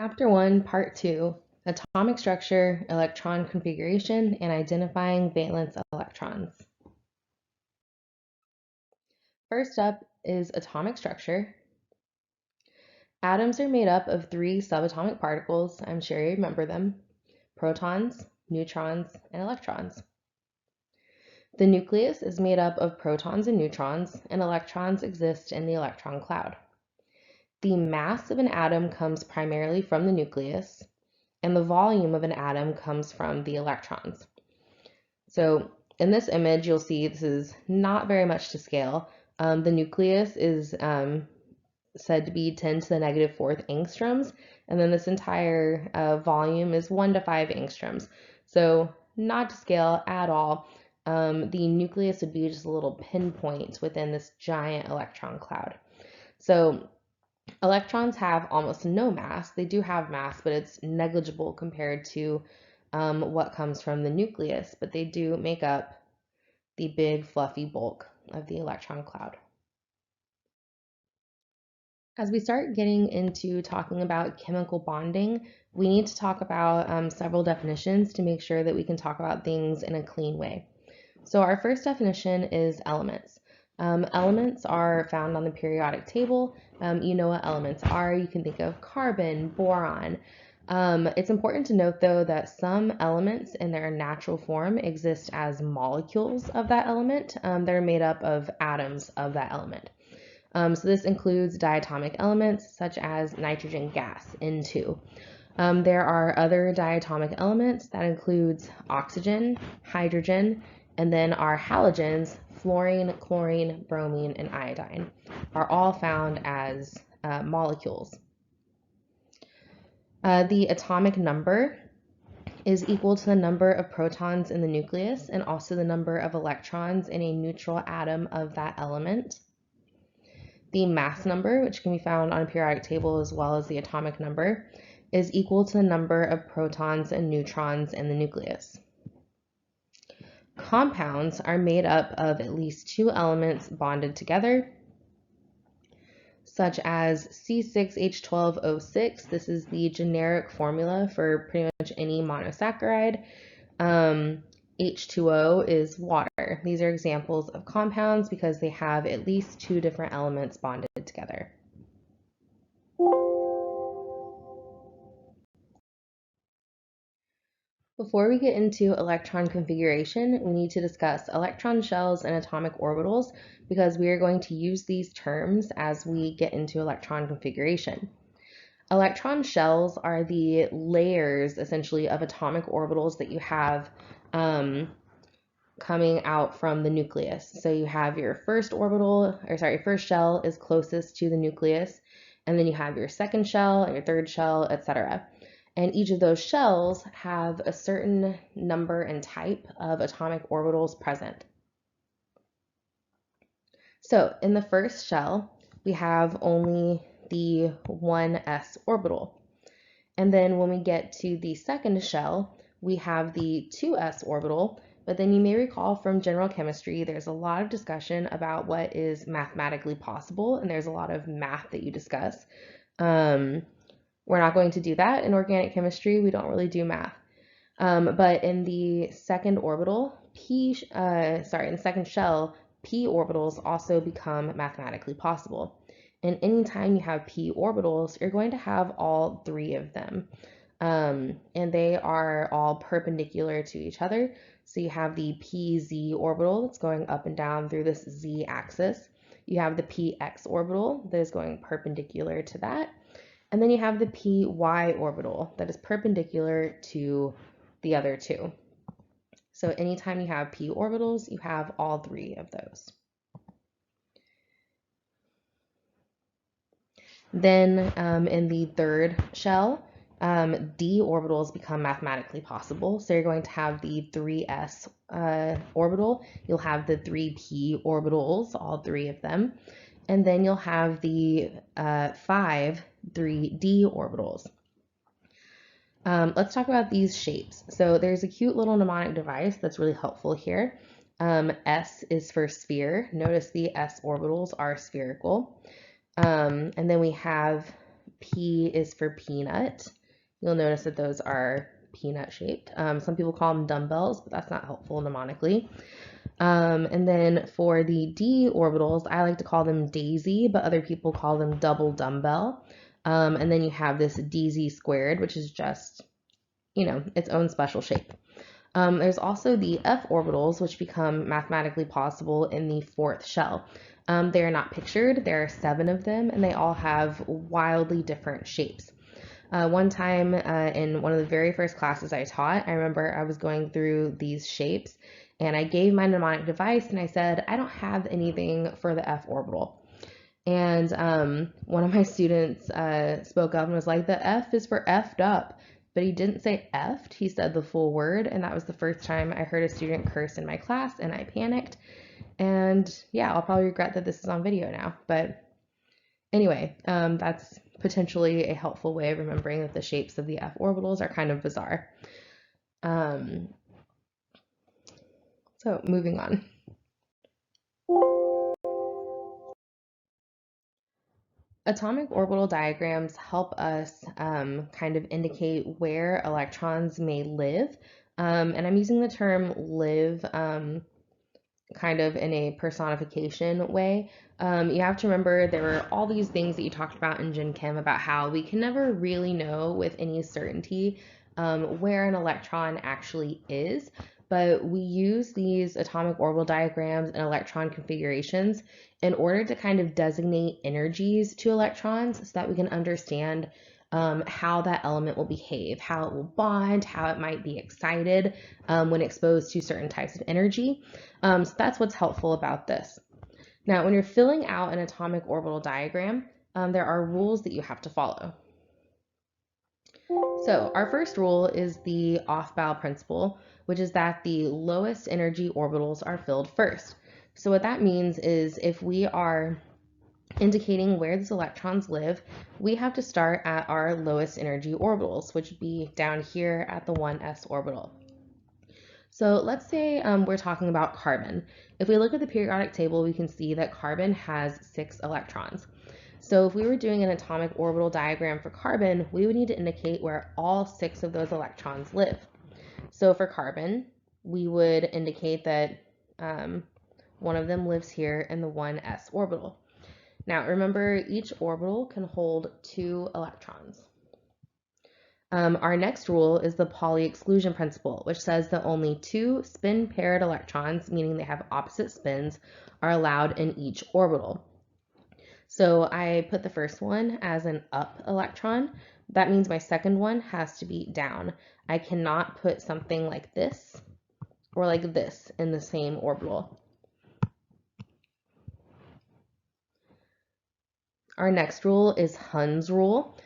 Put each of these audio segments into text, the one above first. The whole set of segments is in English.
Chapter 1, Part 2, Atomic Structure, Electron Configuration, and Identifying Valence Electrons. First up is atomic structure. Atoms are made up of three subatomic particles, I'm sure you remember them: protons, neutrons, and electrons. The nucleus is made up of protons and neutrons, and electrons exist in the electron cloud. The mass of an atom comes primarily from the nucleus, and the volume of an atom comes from the electrons. So in this image, you'll see this is not very much to scale. The nucleus is said to be 10 to the negative fourth angstroms, and then this entire volume is 1 to 5 angstroms. So not to scale at all. The nucleus would be just a little pinpoint within this giant electron cloud. So electrons have almost no mass. They do have mass, but it's negligible compared to what comes from the nucleus, but they do make up the big fluffy bulk of the electron cloud. As we start getting into talking about chemical bonding, we need to talk about several definitions to make sure that we can talk about things in a clean way. So our first definition is elements. Elements are found on the periodic table. You know what elements are. You can think of carbon, boron. It's important to note, though, that some elements in their natural form exist as molecules of that element. They're made up of atoms of that element. So this includes diatomic elements such as nitrogen gas, N2. There are other diatomic elements that includes oxygen, hydrogen, and then our halogens, fluorine, chlorine, bromine, and iodine, are all found as molecules. The atomic number is equal to the number of protons in the nucleus and also the number of electrons in a neutral atom of that element. The mass number, which can be found on a periodic table as well as the atomic number, is equal to the number of protons and neutrons in the nucleus. Compounds are made up of at least two elements bonded together, such as C6H12O6. This is the generic formula for pretty much any monosaccharide. H2O is water. These are examples of compounds because they have at least two different elements bonded together. Before we get into electron configuration, we need to discuss electron shells and atomic orbitals because we are going to use these terms as we get into electron configuration. Electron shells are the layers, essentially, of atomic orbitals that you have coming out from the nucleus. So you have your first shell is closest to the nucleus, and then you have your second shell and your third shell, etc. And each of those shells have a certain number and type of atomic orbitals present. So in the first shell, we have only the 1s orbital. And then when we get to the second shell, we have the 2s orbital. But then you may recall from general chemistry, there's a lot of discussion about what is mathematically possible, and there's a lot of math that you discuss. We're not going to do that in organic chemistry. We don't really do math. But in the second orbital, in the second shell, p orbitals also become mathematically possible. And anytime you have p orbitals, you're going to have all three of them. And they are all perpendicular to each other. So you have the pz orbital that's going up and down through this z axis. You have the px orbital that is going perpendicular to that. And then you have the py orbital that is perpendicular to the other two. So anytime you have p orbitals, you have all three of those. Then in the third shell, d orbitals become mathematically possible. So you're going to have the 3s orbital. You'll have the 3p orbitals, all three of them. And then you'll have the 5 3d orbitals. Let's talk about these shapes. So there's a cute little mnemonic device that's really helpful here. S is for sphere. Notice the s orbitals are spherical. And then we have P is for peanut. You'll notice that those are peanut shaped. Some people call them dumbbells, but that's not helpful mnemonically. And then for the D orbitals, I like to call them daisy, but other people call them double dumbbell. And then you have this DZ squared, which is just, its own special shape. There's also the F orbitals, which become mathematically possible in the fourth shell. They are not pictured. There are 7 of them, and they all have wildly different shapes. One time in one of the very first classes I taught, I remember I was going through these shapes, and I gave my mnemonic device, and I said, I don't have anything for the F orbital. And one of my students spoke up and was like, the F is for effed up. But he didn't say effed, he said the full word. And that was the first time I heard a student curse in my class, and I panicked. And yeah, I'll probably regret that this is on video now. But anyway, that's potentially a helpful way of remembering that the shapes of the F orbitals are kind of bizarre. So moving on. Atomic orbital diagrams help us kind of indicate where electrons may live. And I'm using the term live kind of in a personification way. You have to remember there were all these things that you talked about in Gen Chem about how we can never really know with any certainty where an electron actually is. But we use these atomic orbital diagrams and electron configurations in order to kind of designate energies to electrons so that we can understand how that element will behave, how it will bond, how it might be excited when exposed to certain types of energy. So that's what's helpful about this. Now, when you're filling out an atomic orbital diagram, there are rules that you have to follow. So our first rule is the off-bow principle, which is that the lowest energy orbitals are filled first. So what that means is if we are indicating where these electrons live, we have to start at our lowest energy orbitals, which would be down here at the 1s orbital. So let's say we're talking about carbon. If we look at the periodic table, we can see that carbon has 6 electrons. So if we were doing an atomic orbital diagram for carbon, we would need to indicate where all 6 of those electrons live. So for carbon, we would indicate that one of them lives here in the 1s orbital. Now remember, each orbital can hold 2 electrons. Our next rule is the Pauli exclusion principle, which says that only 2 spin-paired electrons, meaning they have opposite spins, are allowed in each orbital. So I put the first one as an up electron. That means my second one has to be down. I cannot put something like this or like this in the same orbital. Our next rule is Hund's rule.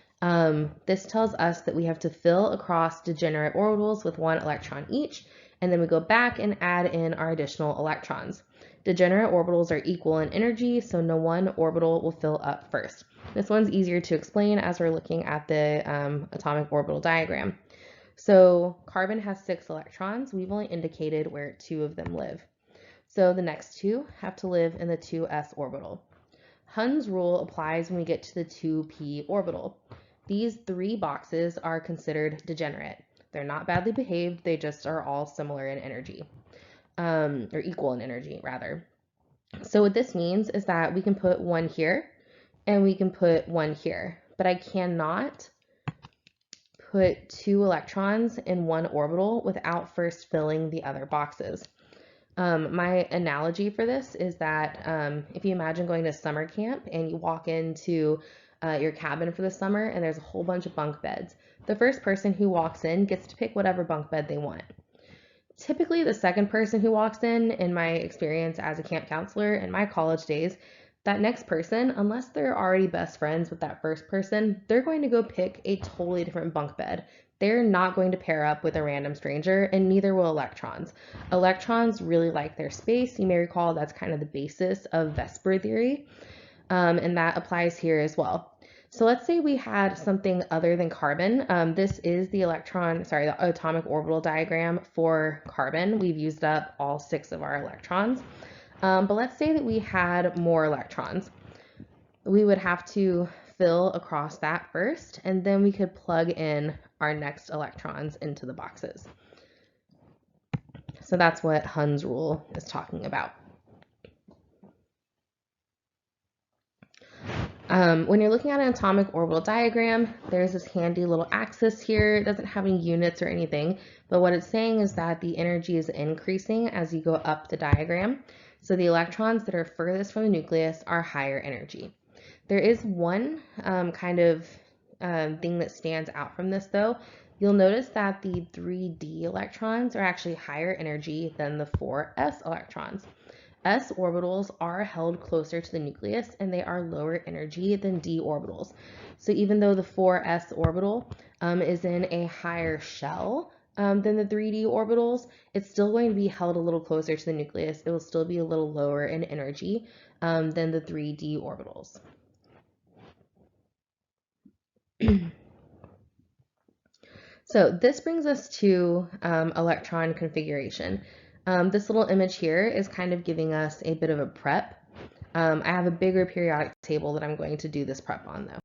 This tells us that we have to fill across degenerate orbitals with 1 electron each, and then we go back and add in our additional electrons. Degenerate orbitals are equal in energy, so no one orbital will fill up first. This one's easier to explain as we're looking at the atomic orbital diagram. So carbon has 6 electrons. We've only indicated where 2 of them live. So the next 2 have to live in the 2s orbital. Hund's rule applies when we get to the 2p orbital. These 3 boxes are considered degenerate. They're not badly behaved, they just are all similar in energy, or equal in energy, rather. So what this means is that we can put 1 here, and we can put 1 here, but I cannot put 2 electrons in 1 orbital without first filling the other boxes. My analogy for this is that if you imagine going to summer camp and you walk into your cabin for the summer and there's a whole bunch of bunk beds, the first person who walks in gets to pick whatever bunk bed they want. Typically, the second person who walks in my experience as a camp counselor in my college days, that next person, unless they're already best friends with that first person, they're going to go pick a totally different bunk bed. They're not going to pair up with a random stranger, and neither will electrons. Electrons really like their space. You may recall that's kind of the basis of Vesper theory, and that applies here as well. So let's say we had something other than carbon. This is the the atomic orbital diagram for carbon. We've used up all 6 of our electrons. But let's say that we had more electrons. We would have to fill across that first, and then we could plug in our next electrons into the boxes. So that's what Hund's rule is talking about. When you're looking at an atomic orbital diagram, there's this handy little axis here. It doesn't have any units or anything, but what it's saying is that the energy is increasing as you go up the diagram. So the electrons that are furthest from the nucleus are higher energy. There is one thing that stands out from this though. You'll notice that the 3d electrons are actually higher energy than the 4s electrons. S orbitals are held closer to the nucleus and they are lower energy than d orbitals. So even though the 4s orbital is in a higher shell than the 3d orbitals, it's still going to be held a little closer to the nucleus. It will still be a little lower in energy than the 3d orbitals. So this brings us to electron configuration. This little image here is kind of giving us a bit of a prep. I have a bigger periodic table that I'm going to do this prep on though.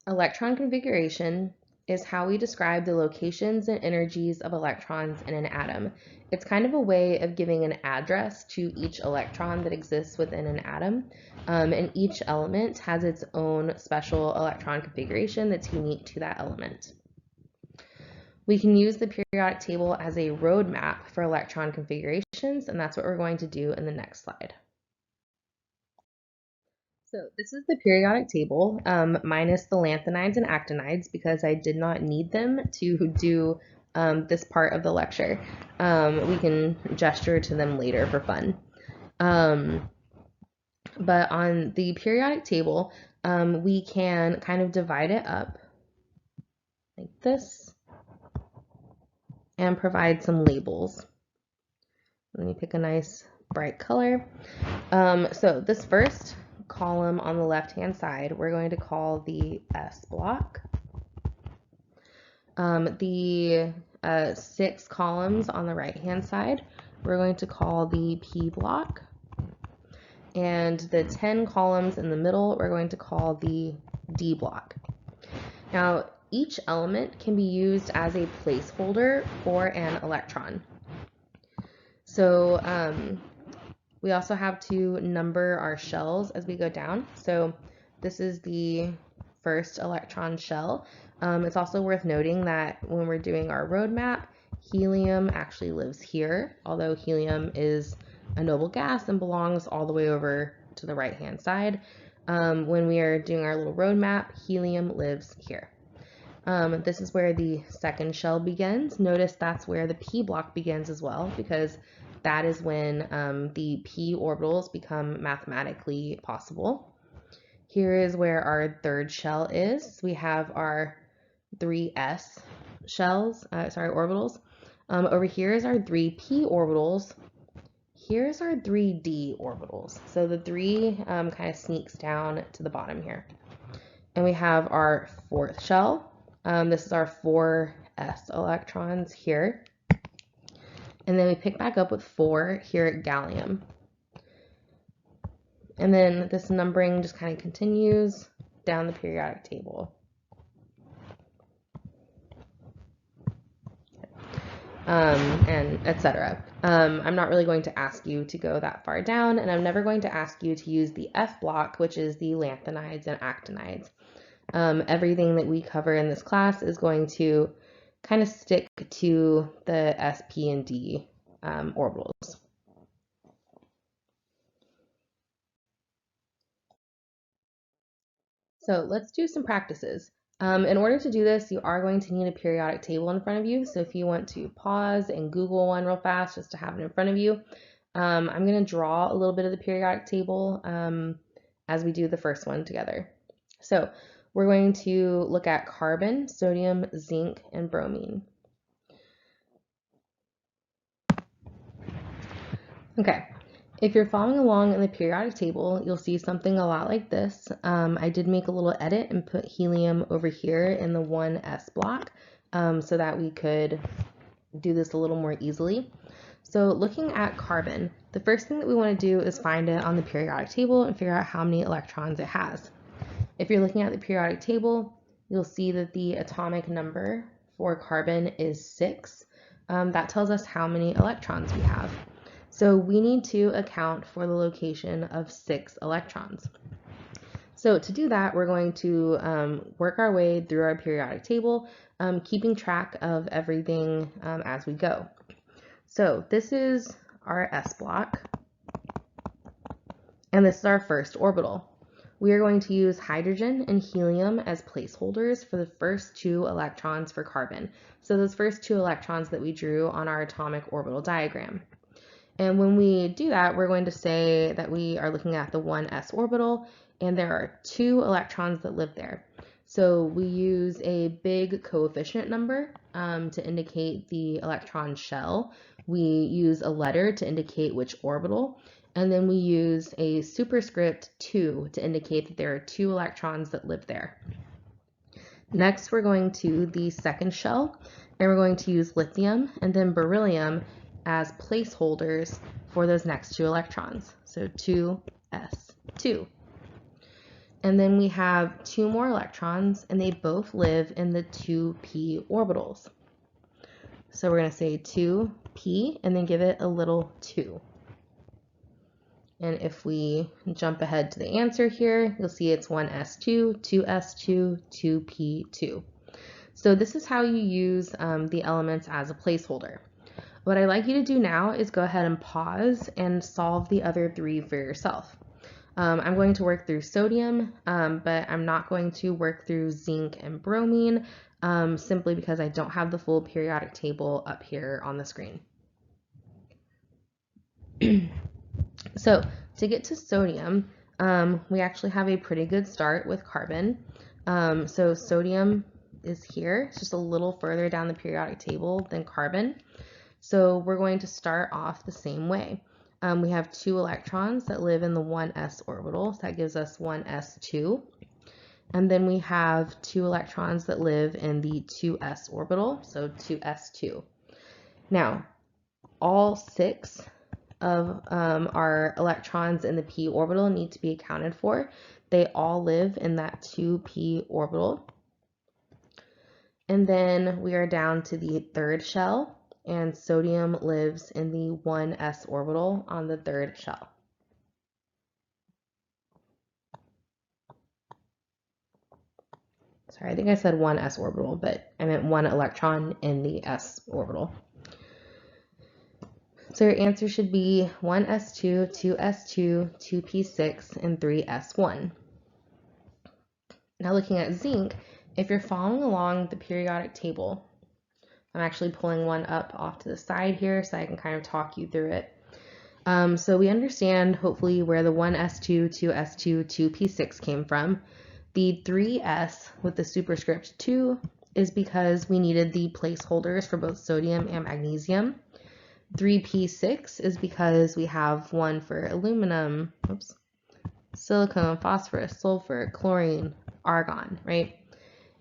Electron configuration is how we describe the locations and energies of electrons in an atom. It's kind of a way of giving an address to each electron that exists within an atom, and each element has its own special electron configuration that's unique to that element. We can use the periodic table as a roadmap for electron configurations, and that's what we're going to do in the next slide. So this is the periodic table minus the lanthanides and actinides because I did not need them to do this part of the lecture. We can gesture to them later for fun. But on the periodic table, we can kind of divide it up like this and provide some labels. Let me pick a nice bright color. So this first column on the left-hand side, we're going to call the S block. The 6 columns on the right-hand side, we're going to call the P block. And the 10 columns in the middle, we're going to call the D block. Now, each element can be used as a placeholder for an electron. So we also have to number our shells as we go down. So this is the first electron shell. It's also worth noting that when we're doing our roadmap, helium actually lives here, although helium is a noble gas and belongs all the way over to the right-hand side. When we are doing our little roadmap, helium lives here. This is where the second shell begins. Notice that's where the P block begins as well, because that is when the P orbitals become mathematically possible. Here is where our third shell is. We have our 3s shells, orbitals. Over here is our 3p orbitals. Here's our 3d orbitals. So the 3 kind of sneaks down to the bottom here. And we have our fourth shell. This is our 4s electrons here. And then we pick back up with 4 here at gallium. And then this numbering just kind of continues down the periodic table. And etc. I'm not really going to ask you to go that far down, and I'm never going to ask you to use the F block, which is the lanthanides and actinides. Everything that we cover in this class is going to kind of stick to the S, P, and D orbitals. So let's do some practices. In order to do this, you are going to need a periodic table in front of you. So if you want to pause and Google one real fast just to have it in front of you, I'm going to draw a little bit of the periodic table as we do the first one together. So we're going to look at carbon, sodium, zinc, and bromine. Okay. If you're following along in the periodic table, you'll see something a lot like this. I did make a little edit and put helium over here in the 1s block so that we could do this a little more easily. So looking at carbon, the first thing that we want to do is find it on the periodic table and figure out how many electrons it has. If you're looking at the periodic table, you'll see that the atomic number for carbon is 6. That tells us how many electrons we have. So we need to account for the location of 6 electrons. So to do that, we're going to work our way through our periodic table, keeping track of everything as we go. So this is our S block, and this is our first orbital. We are going to use hydrogen and helium as placeholders for the first 2 electrons for carbon. So those first 2 electrons that we drew on our atomic orbital diagram. And when we do that, we're going to say that we are looking at the 1s orbital, and there are 2 electrons that live there. So we use a big coefficient number to indicate the electron shell. We use a letter to indicate which orbital, and then we use a superscript 2 to indicate that there are 2 electrons that live there. Next, we're going to the second shell, and we're going to use lithium and then beryllium as placeholders for those next 2 electrons. So 2s2. And then we have 2 more electrons, and they both live in the 2p orbitals. So we're going to say 2p and then give it a little 2. And if we jump ahead to the answer here, you'll see it's 1s2, 2s2, 2p2. So this is how you use the elements as a placeholder. What I'd like you to do now is go ahead and pause and solve the other 3 for yourself. I'm going to work through sodium, but I'm not going to work through zinc and bromine, simply because I don't have the full periodic table up here on the screen. So to get to sodium, we actually have a pretty good start with carbon. So sodium is here. It's just a little further down the periodic table than carbon. So we're going to start off the same way. We have 2 electrons that live in the 1s orbital, so that gives us 1s2. And then we have 2 electrons that live in the 2s orbital, so 2s2. Now, all 6 of our electrons in the p orbital need to be accounted for. They all live in that 2p orbital. And then we are down to the third shell, and sodium lives in the 1s orbital on the third shell. Sorry, I think I said 1s orbital, but I meant 1 electron in the s orbital. So your answer should be 1s2, 2s2, 2p6, and 3s1. Now looking at zinc, if you're following along the periodic table, I'm actually pulling one up off to the side here so I can kind of talk you through it. So we understand hopefully where the 1s2, 2s2, 2p6 came from. The 3s with the superscript 2 is because we needed the placeholders for both sodium and magnesium. 3p6 is because we have one for aluminum, silicon, phosphorus, sulfur, chlorine, argon, right?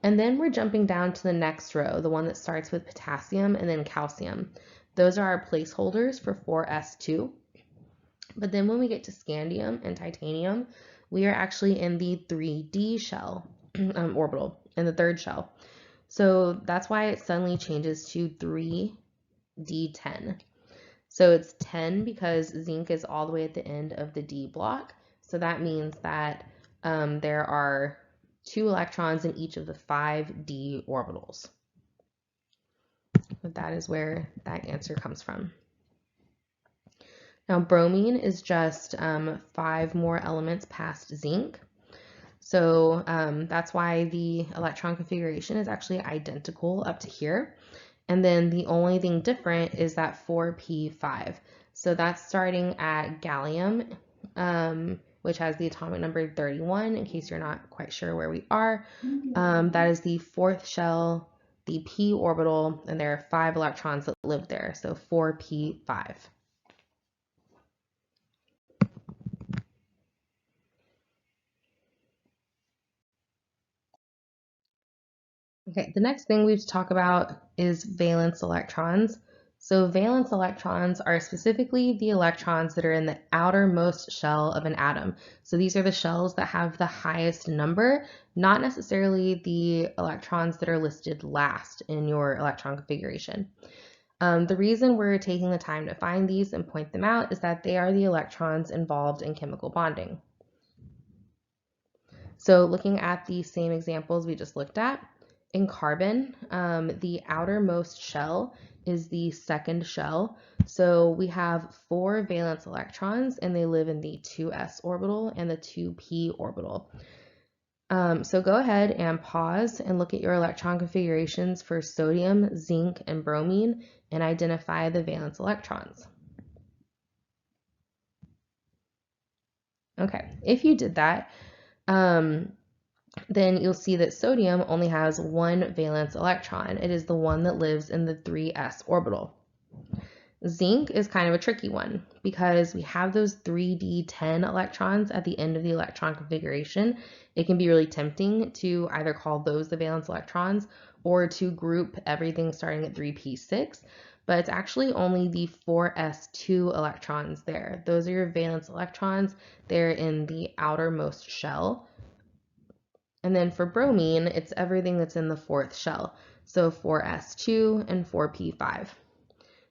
And then we're jumping down to the next row, the one that starts with potassium and then calcium. Those are our placeholders for 4s2. But then when we get to scandium and titanium, we are actually in the 3d shell orbital, in the third shell. So that's why it suddenly changes to 3d10. So it's 10 because zinc is all the way at the end of the d block. So that means that there are 2 electrons in each of the 5d orbitals. But that is where that answer comes from. Now bromine is just 5 more elements past zinc. So that's why the electron configuration is actually identical up to here. And then the only thing different is that 4p5. So that's starting at gallium, which has the atomic number 31, in case you're not quite sure where we are. That is the 4th shell, the p orbital, and there are 5 electrons that live there, so 4p5. Okay, the next thing we have to talk about is valence electrons. So valence electrons are specifically the electrons that are in the outermost shell of an atom. So these are the shells that have the highest number, not necessarily the electrons that are listed last in your electron configuration. The reason we're taking the time to find these and point them out is that they are the electrons involved in chemical bonding. So looking at the same examples we just looked at, in carbon, the outermost shell is the second shell. So we have 4 valence electrons and they live in the 2s orbital and the 2p orbital. So go ahead and pause and look at your electron configurations for sodium, zinc, and bromine and identify the valence electrons. Okay, if you did that, then you'll see that sodium only has 1 valence electron. It is the one that lives in the 3s orbital. Zinc is kind of a tricky one because we have those 3d10 electrons at the end of the electron configuration. It can be really tempting to either call those the valence electrons or to group everything starting at 3p6, but it's actually only the 4s2 electrons there. Those are your valence electrons. They're in the outermost shell. And then for bromine, it's everything that's in the 4th shell. So 4s2 and 4p5.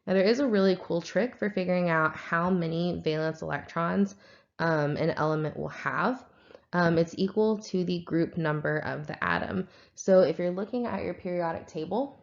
Now there is a really cool trick for figuring out how many valence electrons an element will have. It's equal to the group number of the atom. So if you're looking at your periodic table,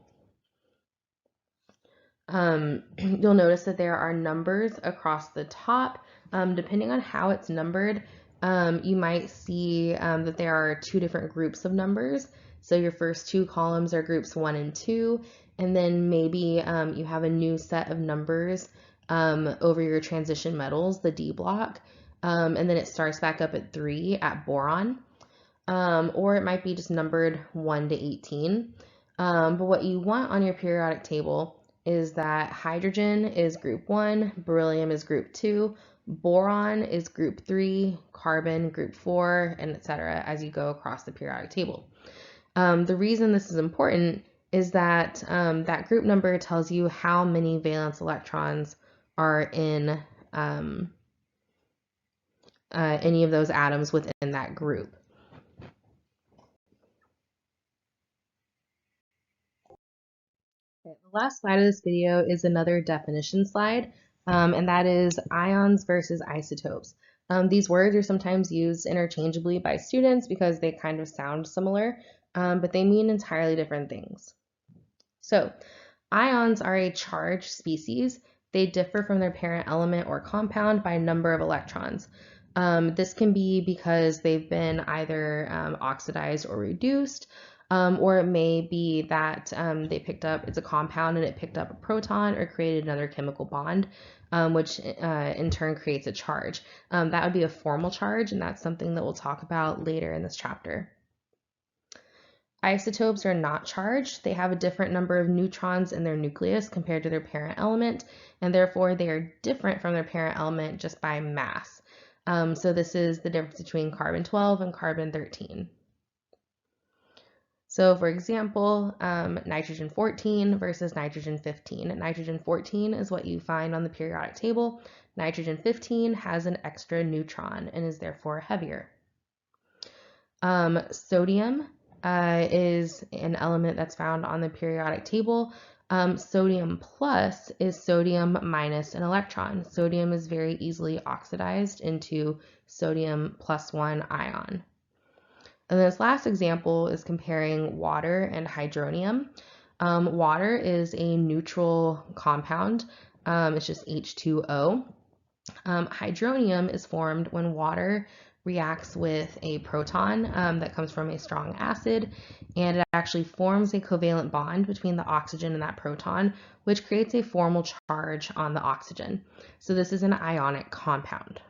you'll notice that there are numbers across the top. Depending on how it's numbered, you might see that there are 2 different groups of numbers. So your first 2 columns are groups 1 and 2, and then maybe you have a new set of numbers over your transition metals, the D block, and then it starts back up at 3 at boron, or it might be just numbered 1 to 18. But what you want on your periodic table is that hydrogen is group 1, beryllium is group 2, boron is group 3, carbon group 4, and etc. as you go across the periodic table. The reason this is important is that that group number tells you how many valence electrons are in any of those atoms within that group. The last slide of this video is another definition slide, and that is ions versus isotopes. These words are sometimes used interchangeably by students because they kind of sound similar, but they mean entirely different things. So, ions are a charged species. They differ from their parent element or compound by number of electrons. This can be because they've been either oxidized or reduced, or it may be that they picked up, it's a compound and it picked up a proton or created another chemical bond, which in turn creates a charge. That would be a formal charge, and that's something that we'll talk about later in this chapter. Isotopes are not charged. They have a different number of neutrons in their nucleus compared to their parent element, and therefore they are different from their parent element just by mass. So this is the difference between carbon-12 and carbon-13. So for example, nitrogen-14 versus nitrogen-15. Nitrogen-14 is what you find on the periodic table. Nitrogen-15 has an extra neutron and is therefore heavier. Sodium is an element that's found on the periodic table. Sodium plus is sodium minus an electron. Sodium is very easily oxidized into sodium plus 1 ion. And this last example is comparing water and hydronium. Water is a neutral compound. It's just H2O. Hydronium is formed when water reacts with a proton that comes from a strong acid, and it actually forms a covalent bond between the oxygen and that proton, which creates a formal charge on the oxygen. So this is an ionic compound.